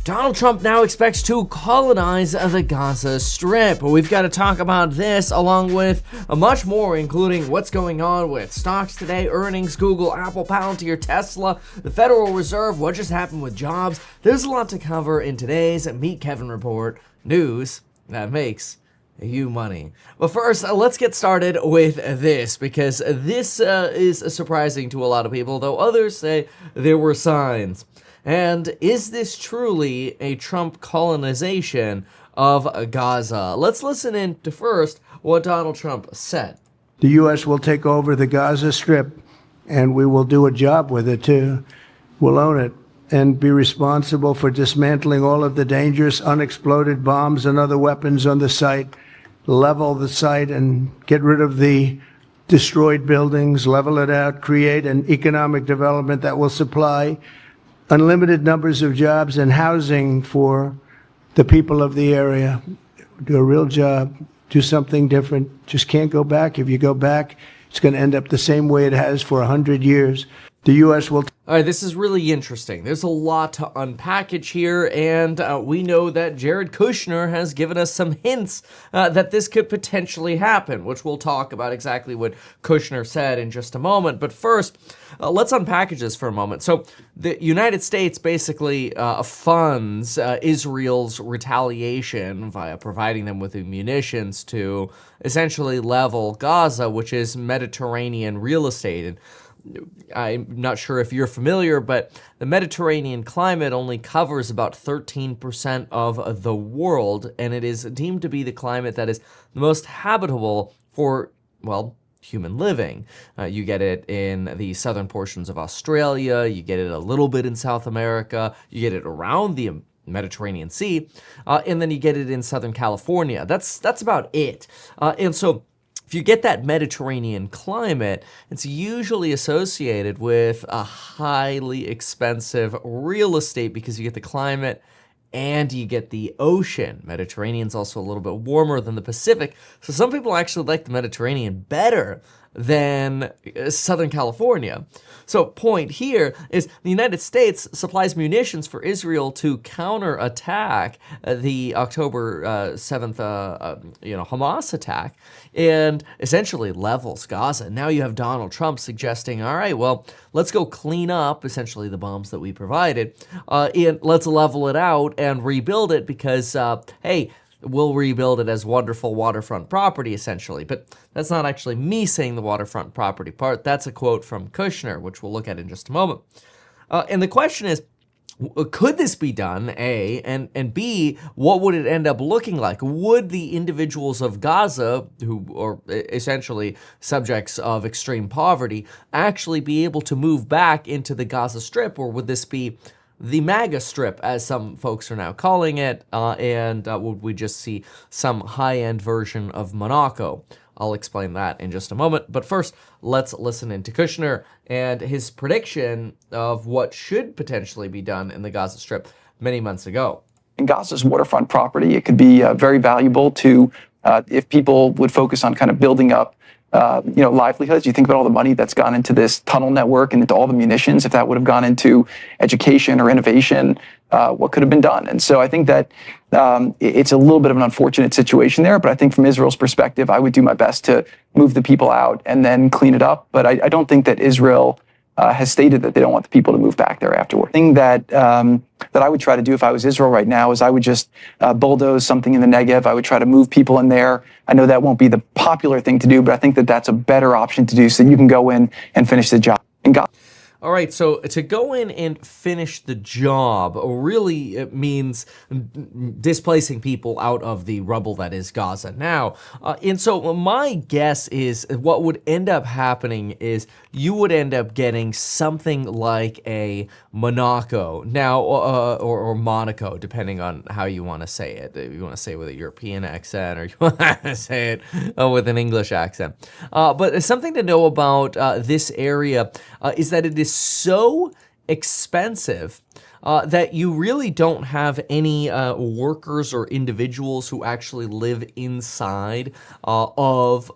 Donald Trump now expects to colonize the Gaza Strip. We've got to talk about this along with much more, including what's going on with stocks today, earnings, Google, Apple, Palantir, Tesla, the Federal Reserve, what just happened with jobs. There's a lot to cover in today's Meet Kevin Report, news that makes you money. But first, let's get started with this, because this is surprising to a lot of people, though others say there were signs. And is this truly a Trump colonization of Gaza? Let's listen in to first what Donald Trump said. The U.S. will take over the Gaza Strip, and we will do a job with it, too. We'll own it and be responsible for dismantling all of the dangerous unexploded bombs and other weapons on the site, level the site and get rid of the destroyed buildings, level it out, create an economic development that will supply unlimited numbers of jobs and housing for the people of the area. Do a real job, do something different. Just can't go back. If you go back, it's going to end up the same way it has for 100 years. The U.S. will... All right, this is really interesting. There's a lot to unpackage here, and we know that Jared Kushner has given us some hints that this could potentially happen, which we'll talk about exactly what Kushner said in just a moment. But first, let's unpackage this for a moment. So the United States basically funds Israel's retaliation via providing them with the munitions to essentially level Gaza, which is Mediterranean real estate. And I'm not sure if you're familiar, but the Mediterranean climate only covers about 13% of the world, and it is deemed to be the climate that is the most habitable for, well, human living. You get it in the southern portions of Australia, you get it a little bit in South America, you get it around the Mediterranean Sea, and then you get it in Southern California. That's about it. And so if you get that Mediterranean climate, it's usually associated with a highly expensive real estate because you get the climate and you get the ocean. Mediterranean's also a little bit warmer than the Pacific, so some people actually like the Mediterranean better than Southern California. So point here is the United States supplies munitions for Israel to counterattack the October 7th Hamas attack and essentially levels Gaza. Now you have Donald Trump suggesting, all right, well, let's go clean up essentially the bombs that we provided and let's level it out and rebuild it because, hey, we'll rebuild it as wonderful waterfront property, essentially. But that's not actually me saying the waterfront property part. That's a quote from Kushner, which we'll look at in just a moment. And the question is, could this be done, A, and B, what would it end up looking like? Would the individuals of Gaza, who are essentially subjects of extreme poverty, actually be able to move back into the Gaza Strip, or would this be the MAGA Strip, as some folks are now calling it, and would we just see some high-end version of Monaco? I'll explain that in just a moment. But first, let's listen in to Kushner and his prediction of what should potentially be done in the Gaza Strip many months ago. In Gaza's waterfront property, it could be very valuable to, if people would focus on kind of building up livelihoods. You think about all the money that's gone into this tunnel network and into all the munitions. If that would have gone into education or innovation, what could have been done? And so I think that it's a little bit of an unfortunate situation there. But I think from Israel's perspective, I would do my best to move the people out and then clean it up. But I don't think that Israel has stated that they don't want the people to move back there afterward. The thing that I would try to do if I was Israel right now is I would just bulldoze something in the Negev. I would try to move people in there. I know that won't be the popular thing to do, but I think that that's a better option to do so that you can go in and finish the job. All right, so to go in and finish the job really it means displacing people out of the rubble that is Gaza now. And so my guess is what would end up happening is you would end up getting something like a Monaco now, or Monaco, depending on how you want to say it. If you want to say it with a European accent or you want to say it with an English accent. But something to know about this area is that it is so expensive that you really don't have any workers or individuals who actually live inside of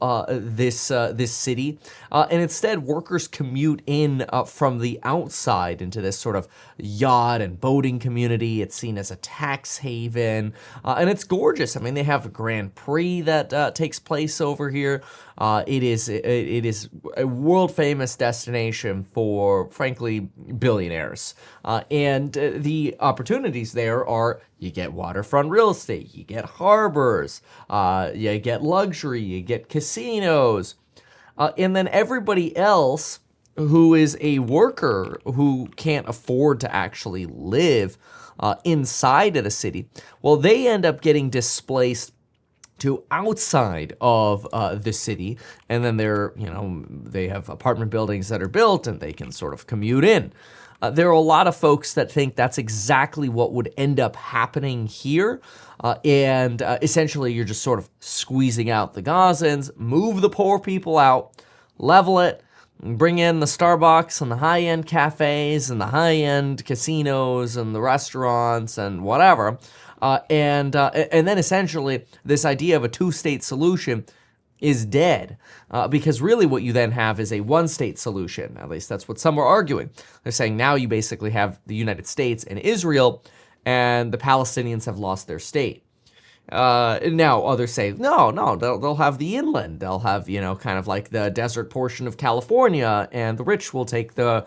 this city, and instead workers commute in from the outside into this sort of yacht and boating community. It's seen as a tax haven, and it's gorgeous. I mean, they have a Grand Prix that takes place over here. It is a world famous destination for, frankly, billionaires, and the opportunities there are: you get waterfront real estate, you get harbors, you get luxury, you get casinos, and then everybody else who is a worker who can't afford to actually live inside of the city, well, they end up getting displaced to outside of the city, and then they have apartment buildings that are built and they can sort of commute in. There are a lot of folks that think that's exactly what would end up happening here, and essentially you're just sort of squeezing out the Gazans, move the poor people out, level it, bring in the Starbucks and the high-end cafes and the high-end casinos and the restaurants and whatever. And then essentially this idea of a two-state solution is dead, because really what you then have is a one-state solution. At least that's what some are arguing. They're saying now you basically have the United States and Israel, and the Palestinians have lost their state. Now others say, no, they'll have the inland. They'll have, kind of like the desert portion of California, and the rich will take the,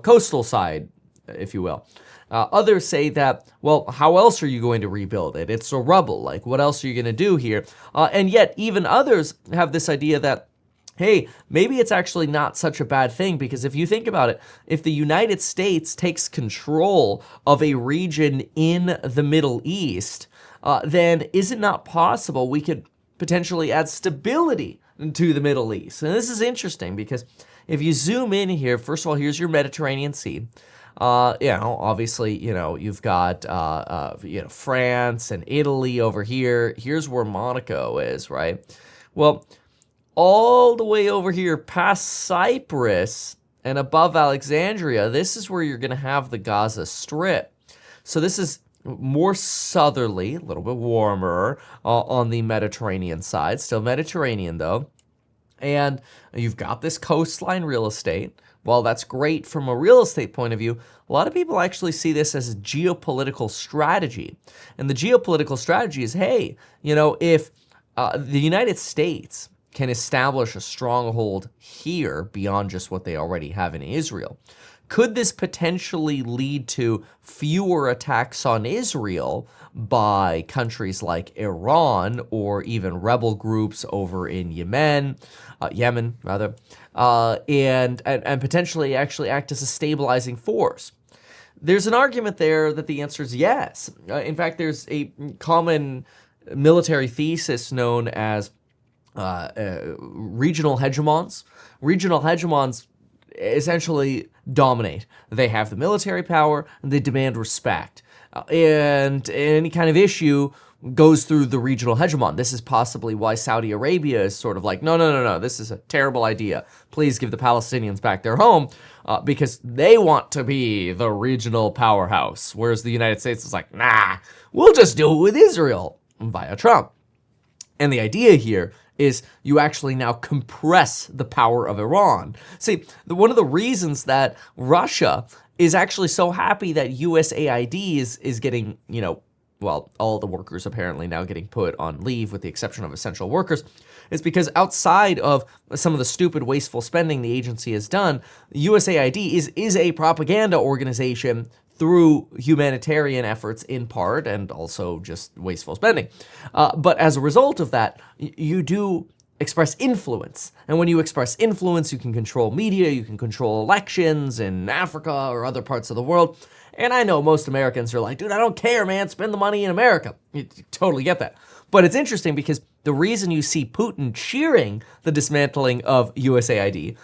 coastal side, if you will. Others say that, well, how else are you going to rebuild it? It's a rubble. Like, what else are you going to do here? And yet, even others have this idea that, hey, maybe it's actually not such a bad thing, because if you think about it, if the United States takes control of a region in the Middle East, then is it not possible we could potentially add stability to the Middle East? And this is interesting because if you zoom in here, first of all, here's your Mediterranean Sea. Obviously, you've got, France and Italy over here. Here's where Monaco is, right? Well, all the way over here past Cyprus and above Alexandria, this is where you're going to have the Gaza Strip. So this is more southerly, a little bit warmer on the Mediterranean side, still Mediterranean though. And you've got this coastline real estate. While that's great from a real estate point of view, a lot of people actually see this as a geopolitical strategy. And the geopolitical strategy is, hey, if the United States can establish a stronghold here beyond just what they already have in Israel, could this potentially lead to fewer attacks on Israel by countries like Iran or even rebel groups over in Yemen, and potentially actually act as a stabilizing force? There's an argument there that the answer is yes. In fact, there's a common military thesis known as regional hegemons. Regional hegemons essentially dominate. They have the military power and they demand respect. And any kind of issue goes through the regional hegemon. This is possibly why Saudi Arabia is sort of like, no, this is a terrible idea. Please give the Palestinians back their home, because they want to be the regional powerhouse. Whereas the United States is like, nah, we'll just do it with Israel via Trump. And the idea here is you actually now compress the power of Iran. See, one of the reasons that Russia is actually so happy that USAID is getting, all the workers apparently now getting put on leave with the exception of essential workers, is because outside of some of the stupid, wasteful spending the agency has done, USAID is a propaganda organization through humanitarian efforts in part, and also just wasteful spending. But as a result of that, you do express influence. And when you express influence, you can control media, you can control elections in Africa or other parts of the world. And I know most Americans are like, dude, I don't care, man, spend the money in America. You totally get that. But it's interesting because the reason you see Putin cheering the dismantling of USAID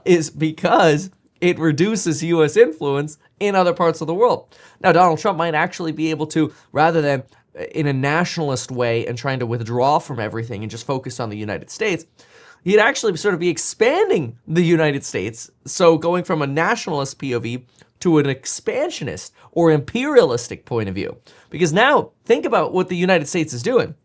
is because it reduces U.S. influence in other parts of the world. Now, Donald Trump might actually be able to, rather than in a nationalist way and trying to withdraw from everything and just focus on the United States, he'd actually sort of be expanding the United States. So going from a nationalist POV to an expansionist or imperialistic point of view. Because now, think about what the United States is doing.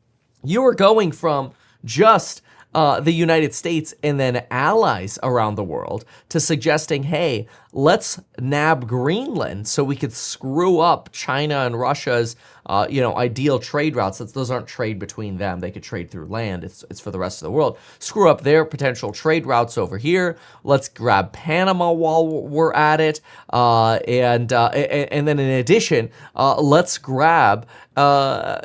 You are going from just the United States and then allies around the world to suggesting, hey, let's nab Greenland so we could screw up China and Russia's, ideal trade routes. Those aren't trade between them. They could trade through land. It's for the rest of the world. Screw up their potential trade routes over here. Let's grab Panama while we're at it. And then in addition, let's grab a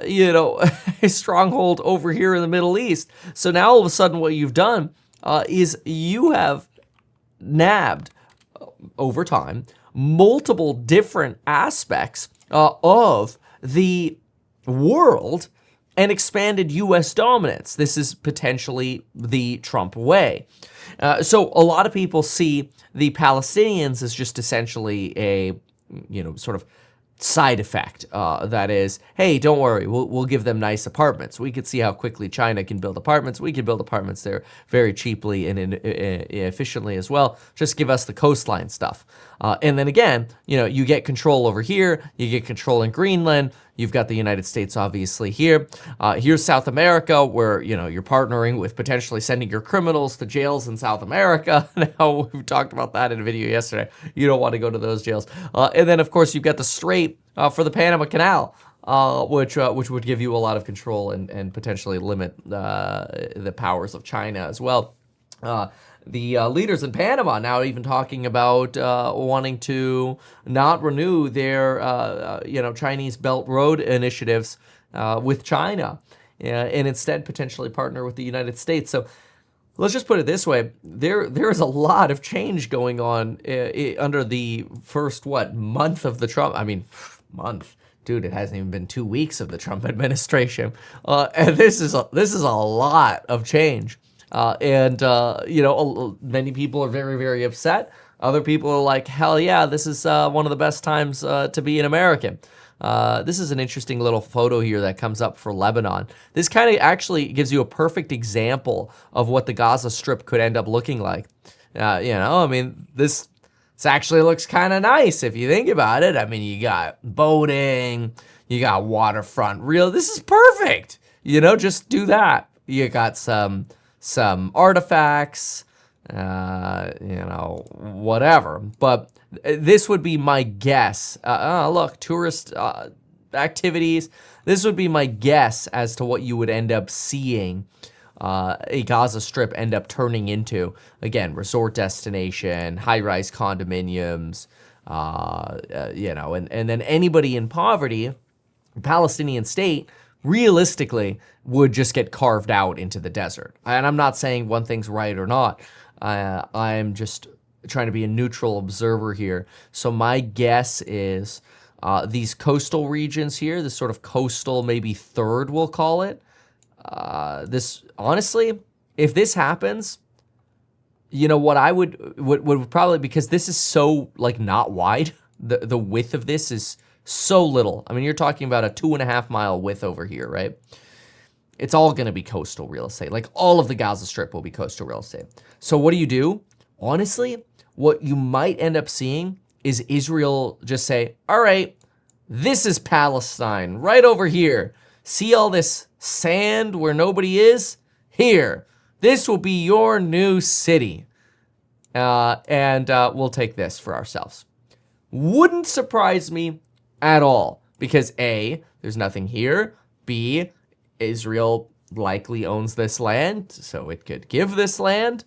stronghold over here in the Middle East. So now all of a sudden what you've done is you have nabbed over time multiple different aspects of the world and expanded U.S. dominance. This is potentially the Trump way. So a lot of people see the Palestinians as just essentially a, sort of side effect. That is, hey, don't worry, we'll give them nice apartments. We could see how quickly China can build apartments. We can build apartments there very cheaply and efficiently as well. Just give us the coastline stuff. And then again, you get control over here. You get control in Greenland. You've got the United States, obviously, here. Here's South America, where, you're partnering with potentially sending your criminals to jails in South America. Now, we've talked about that in a video yesterday. You don't want to go to those jails. And then, of course, you've got the Strait for the Panama Canal, which would give you a lot of control and potentially limit the powers of China as well. The leaders in Panama now even talking about wanting to not renew their, Chinese Belt Road initiatives with China, and instead potentially partner with the United States. So let's just put it this way: there is a lot of change going on under the first month of the Trump. Month. Dude, it hasn't even been 2 weeks of the Trump administration, and this is a lot of change. Many people are very, very upset. Other people are like, hell yeah, this is one of the best times to be an American. This is an interesting little photo here that comes up for Lebanon. This kind of actually gives you a perfect example of what the Gaza Strip could end up looking like. This actually looks kind of nice if you think about it. You got boating, you got waterfront. This is perfect. Just do that. You got some artifacts, whatever. But this would be my guess. Look, tourist activities. This would be my guess as to what you would end up seeing a Gaza Strip end up turning into. Again, resort destination, high-rise condominiums, and then anybody in poverty, Palestinian state, realistically would just get carved out into the desert. And I'm not saying one thing's right or not. I'm just trying to be a neutral observer here. So my guess is these coastal regions here, this sort of coastal, maybe third, we'll call it. This, honestly, if this happens, what I would probably, because this is so not wide, the width of this is so little. You're talking about a 2.5 mile width over here, right? It's all going to be coastal real estate. All of the Gaza Strip will be coastal real estate. So what do? Honestly, what you might end up seeing is Israel just say, all right, this is Palestine right over here. See all this sand where nobody is? Here. This will be your new city. And we'll take this for ourselves. Wouldn't surprise me at all, because A, there's nothing here. B, Israel likely owns this land, so it could give this land.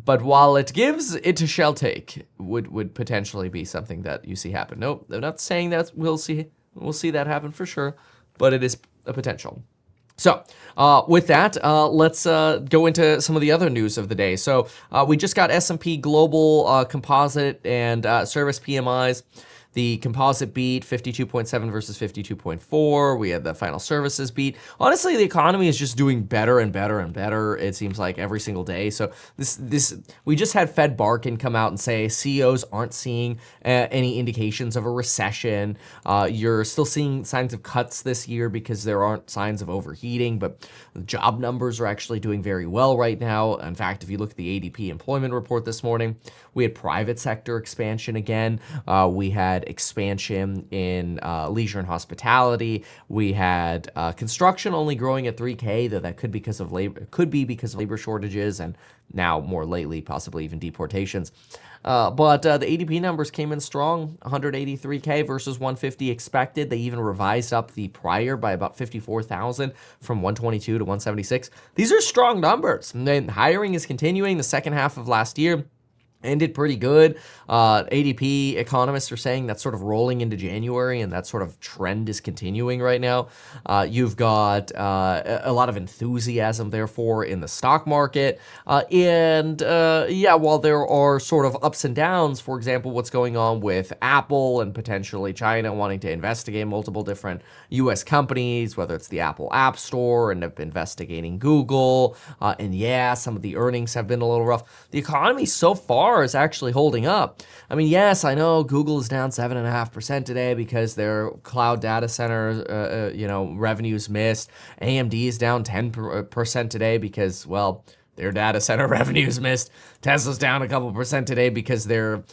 But while it gives, it shall take would potentially be something that you see happen. No, they're not saying that we'll see that happen for sure, but it is a potential. So with that, let's go into some of the other news of the day. So we just got S&P Global Composite and Service PMIs. the composite beat, 52.7 versus 52.4. We had the final services beat. Honestly, the economy is just doing better and better and better, it seems like, every single day. So we just had Fed Barkin come out and say CEOs aren't seeing any indications of a recession. You're still seeing signs of cuts this year because there aren't signs of overheating, but the job numbers are actually doing very well right now. In fact, if you look at the ADP employment report this morning, we had private sector expansion again. We had expansion in leisure and hospitality. We had construction only growing at 3K, though that could be because of labor shortages, and now more lately possibly even deportations. But the ADP numbers came in strong, 183K versus 150 expected. They even revised up the prior by about 54,000 from 122 to 176. These are strong numbers. And then hiring is continuing. The second half of last year ended pretty good. ADP economists are saying that's sort of rolling into January, and that sort of trend is continuing right now. You've got a lot of enthusiasm, therefore, in the stock market. While there are sort of ups and downs, for example, what's going on with Apple and potentially China wanting to investigate multiple different U.S. companies, whether it's the Apple App Store and investigating Google. Some of the earnings have been a little rough. The economy so far is actually holding up. I mean, yes, I know Google is down 7.5% today because their cloud data center, revenues missed. AMD is down 10% today because, well, their data center revenues missed. Tesla's down a couple percent today because the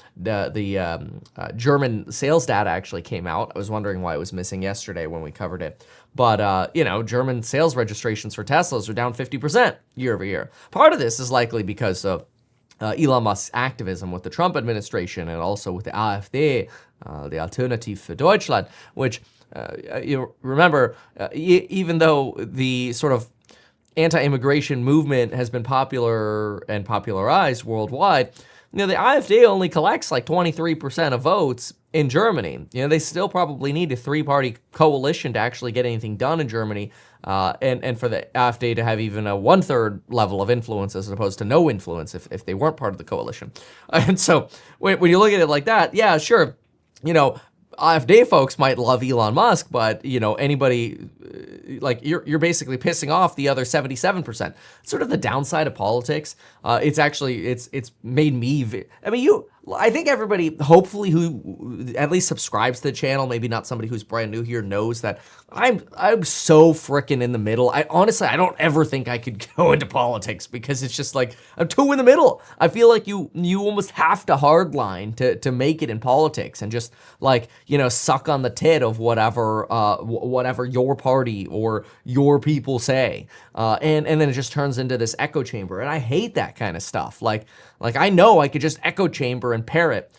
German sales data actually came out. I was wondering why it was missing yesterday when we covered it. But, German sales registrations for Teslas are down 50% year over year. Part of this is likely because of Elon Musk's activism with the Trump administration and also with the AfD, the Alternative für Deutschland, which, remember, even though the sort of anti-immigration movement has been popular and popularized worldwide, the AfD only collects like 23% of votes in Germany. They still probably need a three-party coalition to actually get anything done in Germany, and for the AfD to have even a one-third level of influence as opposed to no influence if they weren't part of the coalition. And so when you look at it like that, yeah, sure, AfD folks might love Elon Musk, but anybody you're basically pissing off the other 77%. It's sort of the downside of politics. It's made me. I think everybody, hopefully, who at least subscribes to the channel, maybe not somebody who's brand new here, knows that I'm so frickin' in the middle. I don't ever think I could go into politics because it's just like I'm too in the middle. I feel like you almost have to hardline to make it in politics and just suck on the tit of whatever your party or your people say, and then it just turns into this echo chamber, and I hate that kind of stuff. Like I know I could just echo chamber and parrot,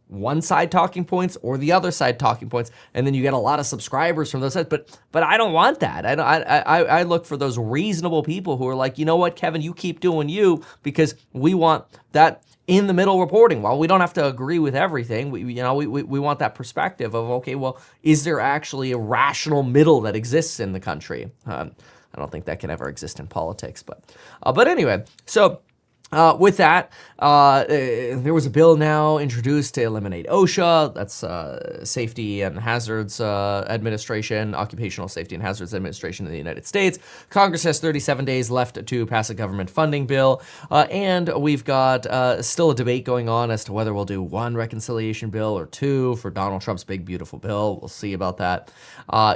one side talking points or the other side talking points, and then you get a lot of subscribers from those sides. But I don't want that. I look for those reasonable people who are like, you know what, Kevin, you keep doing you because we want that in the middle reporting. While we don't have to agree with everything, we want that perspective of, okay, well, is there actually a rational middle that exists in the country? I don't think that can ever exist in politics, but anyway, so. With that, there was a bill now introduced to eliminate OSHA, that's Safety and Hazards Administration, Occupational Safety and Hazards Administration in the United States. Congress has 37 days left to pass a government funding bill, and we've got still a debate going on as to whether we'll do one reconciliation bill or two for Donald Trump's big, beautiful bill. We'll see about that.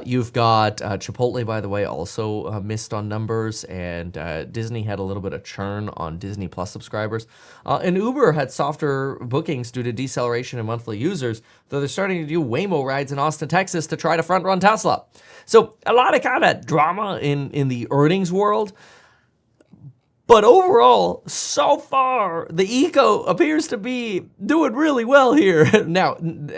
You've got Chipotle, by the way, also missed on numbers, and Disney had a little bit of churn on Disney Plus subscribers. And Uber had softer bookings due to deceleration in monthly users, though they're starting to do Waymo rides in Austin, Texas to try to front-run Tesla. So a lot of kind of drama in the earnings world. But overall, so far, the eco appears to be doing really well here. Now,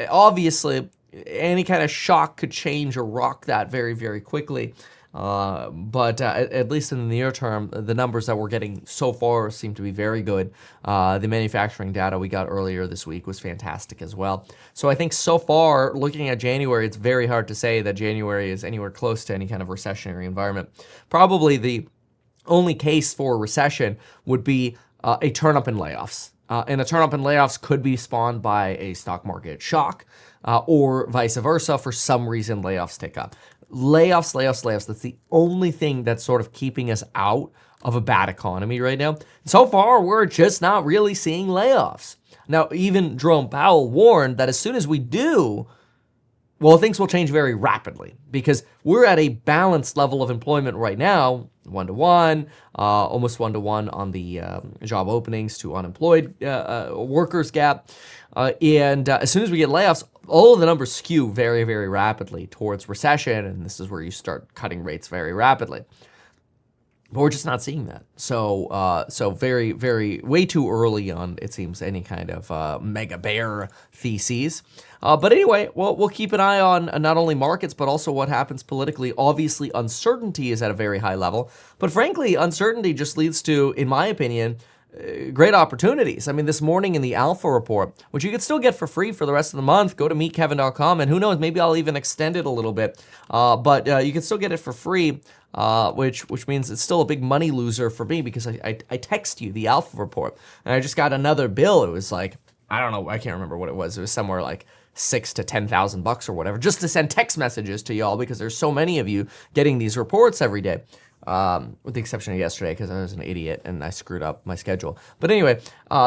obviously, any kind of shock could change or rock that very, very quickly. But at least in the near term, the numbers that we're getting so far seem to be very good. The manufacturing data we got earlier this week was fantastic as well. So I think so far, looking at January, it's very hard to say that January is anywhere close to any kind of recessionary environment. Probably the only case for recession would be a turn up in layoffs. And a turn up in layoffs could be spawned by a stock market shock or vice versa. For some reason, layoffs tick up. Layoffs. That's the only thing that's sort of keeping us out of a bad economy right now. So far, we're just not really seeing layoffs. Now, even Jerome Powell warned that as soon as we do, well, things will change very rapidly because we're at a balanced level of employment right now, 1-to-1, almost 1-to-1 on the job openings to unemployed workers gap. And as soon as we get layoffs, all of the numbers skew very, very rapidly towards recession, and this is where you start cutting rates very rapidly. But we're just not seeing that. So very, very, way too early on, it seems, any kind of mega bear theses. But anyway, we'll keep an eye on not only markets, but also what happens politically. Obviously, uncertainty is at a very high level. But frankly, uncertainty just leads to, in my opinion, great opportunities. I mean, this morning in the Alpha Report, which you can still get for free for the rest of the month, go to meetkevin.com, and who knows, maybe I'll even extend it a little bit. But you can still get it for free, which means it's still a big money loser for me because I text you the Alpha Report, and I just got another bill. It was like, I don't know, I can't remember what it was. It was somewhere like $6,000 to $10,000 or whatever, just to send text messages to y'all because there's so many of you getting these reports every day. With the exception of yesterday because I was an idiot and I screwed up my schedule. But anyway,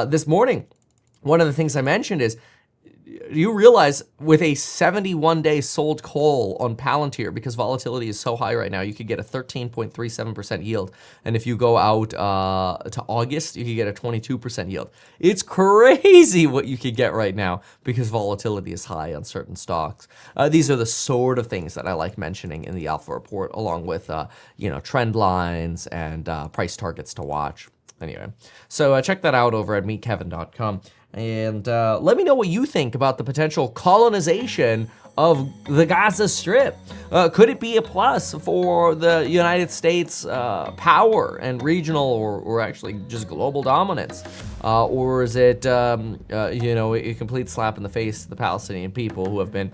this morning, one of the things I mentioned is, you realize with a 71-day sold call on Palantir, because volatility is so high right now, you could get a 13.37% yield. And if you go out to August, you could get a 22% yield. It's crazy what you could get right now because volatility is high on certain stocks. These are the sort of things that I like mentioning in the Alpha Report, along with trend lines and price targets to watch. Anyway, so check that out over at meetkevin.com. And let me know what you think about the potential colonization of the Gaza Strip. Could it be a plus for the United States' power and regional or actually just global dominance? Or is it, a complete slap in the face to the Palestinian people who have been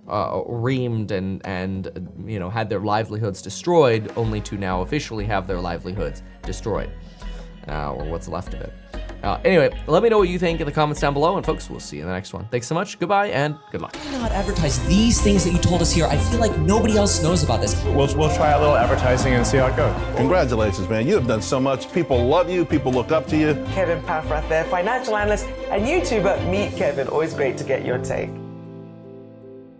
reamed and had their livelihoods destroyed, only to now officially have their livelihoods destroyed, or what's left of it? Anyway, let me know what you think in the comments down below, and folks, we'll see you in the next one. Thanks so much, goodbye, and good luck. Why not advertise these things that you told us here? I feel like nobody else knows about this. We'll try a little advertising and see how it goes. Congratulations, man. You have done so much. People love you. People look up to you. Kevin Paffrath there, financial analyst and YouTuber. Meet Kevin. Always great to get your take.